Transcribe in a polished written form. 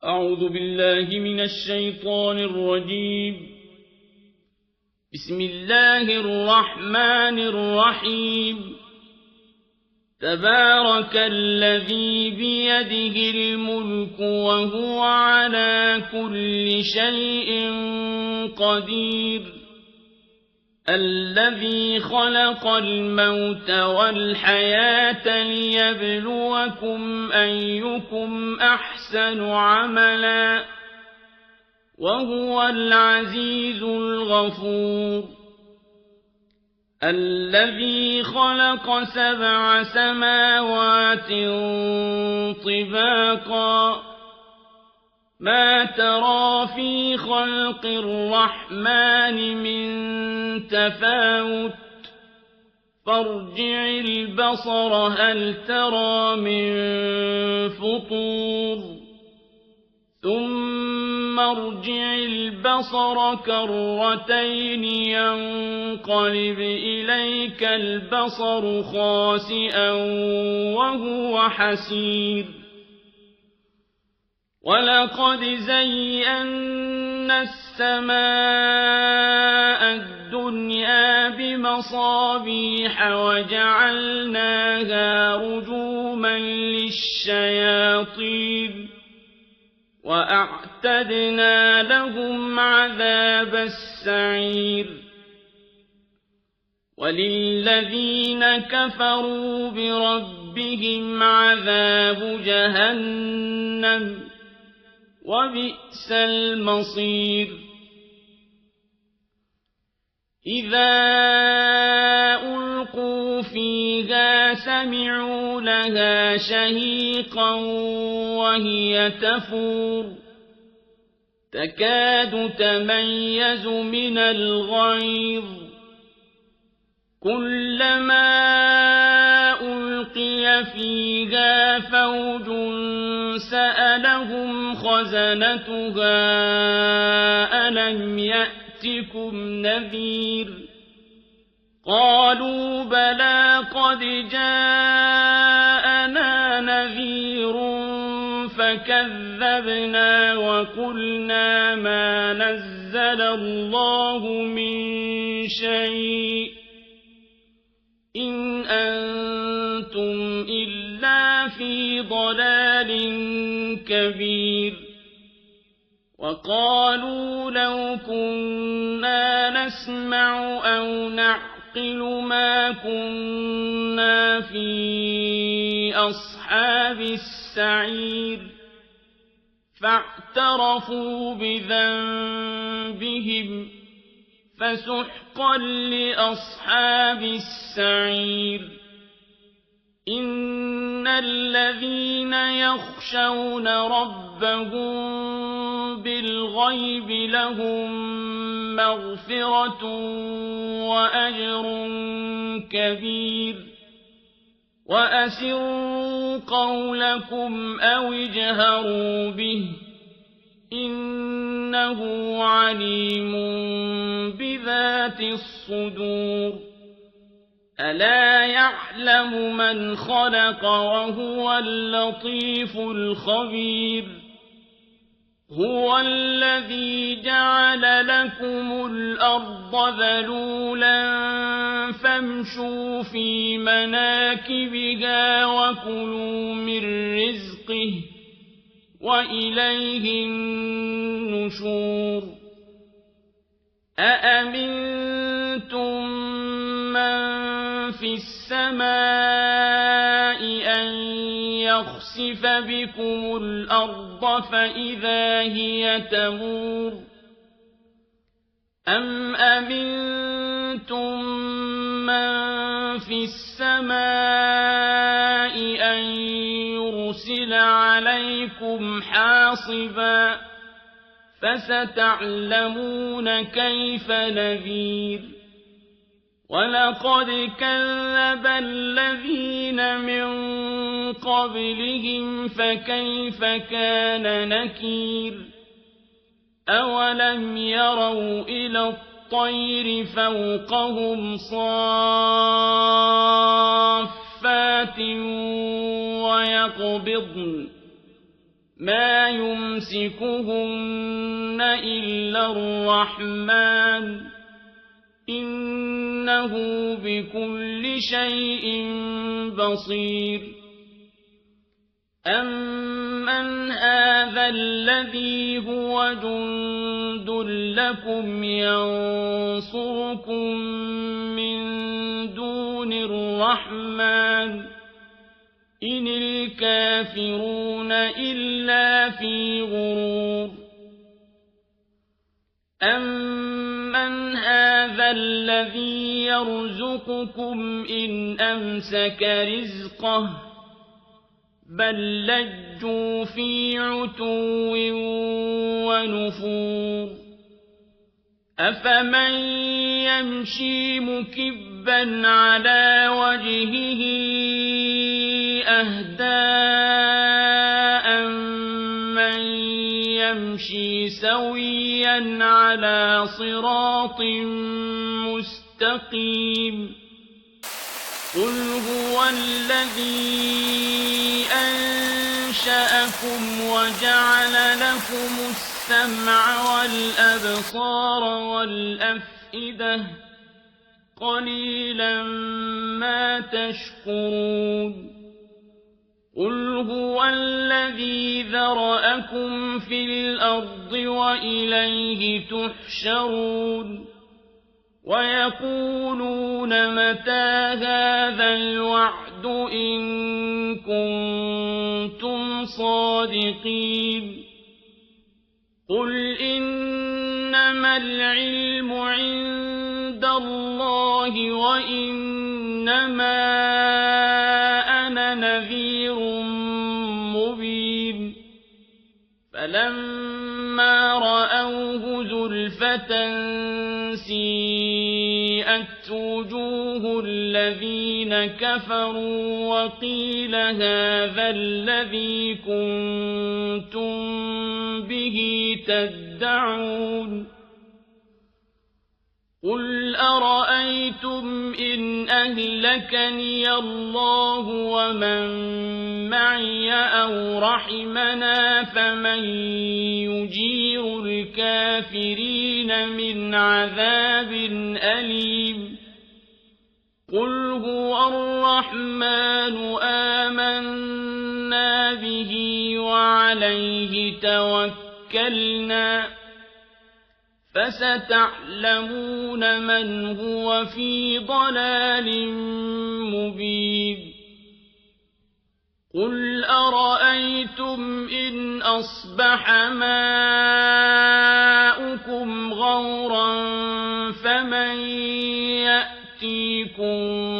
أعوذ بالله من الشيطان الرجيم. بسم الله الرحمن الرحيم. تبارك الذي بيده الملك وهو على كل شيء قدير. الذي خلق الموت والحياة ليبلوكم أيكم أحسن عملا وهو العزيز الغفور. الذي خلق 7 سماوات طباقا ما ترى في خلق الرحمن من تفاوت فارجع البصر هل ترى من فطور ثم ارجع البصر كرتين ينقلب إليك البصر خاسئا وهو حسير. ولقد زينا السماء الدنيا بمصابيح وجعلناها رجوما للشياطين وأعتدنا لهم عذاب السعير. وللذين كفروا بربهم عذاب جهنم وبئس المصير. إذا ألقوا فيها سمعوا لها شهيقا وهي تفور تكاد تميز من الغيظ. كلما ألقي فيها فوج سألهم خزنتها ألم يأتكم نذير قالوا بلى قد جاءنا نذير فكذبنا وقلنا ما نزل الله من شيء إن أنتم إلا في ضلال كبير. وقالوا لو كنا نسمع أو نعقل ما كنا في أصحاب السعير فاعترفوا بذنبهم فسحقا لأصحاب السعير. إن الذين يخشون ربهم بالغيب لهم مغفرة وأجر كبير. وأسروا قولكم أو اجهروا به إنه عليم بذات الصدور. ألا يعلم من خلق وهو اللطيف الخبير. هو الذي جعل لكم الأرض ذلولا فامشوا في مناكبها وكلوا من رزقه وإليه النشور. أأمنتم من في السماء أن يخسف بكم الأرض فإذا هي تمور أم أمنتم من في السماء أن يرسل عليكم حاصبا فستعلمون كيف نذير. ولقد كذب الذين من قبلهم فكيف كان نكير. أولم يروا إلى الطير فوقهم صافات ويقبضن ما يمسكهن إلا الرحمن إنه بكل شيء بصير أمن هذا الذي هو جند لكم ينصركم من دون الرحمن إن الكافرون إلا في غرور أمن هذا الذي يرزقكم إن أمسك رزقه بل لجوا في عتو ونفور أفمن يمشي مكبا على وجهه أهدى من يمشي سويا على صراط مستقيم قل هو الذي أنشأكم وجعل لكم السمع والأبصار والأفئدة قليلا ما تشكرون قل هو الذي ذرأكم في الأرض وإليه تحشرون ويقولون متى هذا الوعد إن كنتم صادقين قل إنما العلم عند الله وإنما أنا نذير مبين فلما رأوه زلفة سيئت وجوه الذين كفروا وقيل هذا الذي كنتم به تدعون قل أرأيتم إن أهلكني الله ومن معي أو رحمنا فمن يجير الكافرين من عذاب أليم قل هو الرحمن آمنا به وعليه توكلنا فستعلمون من هو في ضلال مبين قل أرأيتم إن أصبح ماؤكم غورا فمن يأتيكم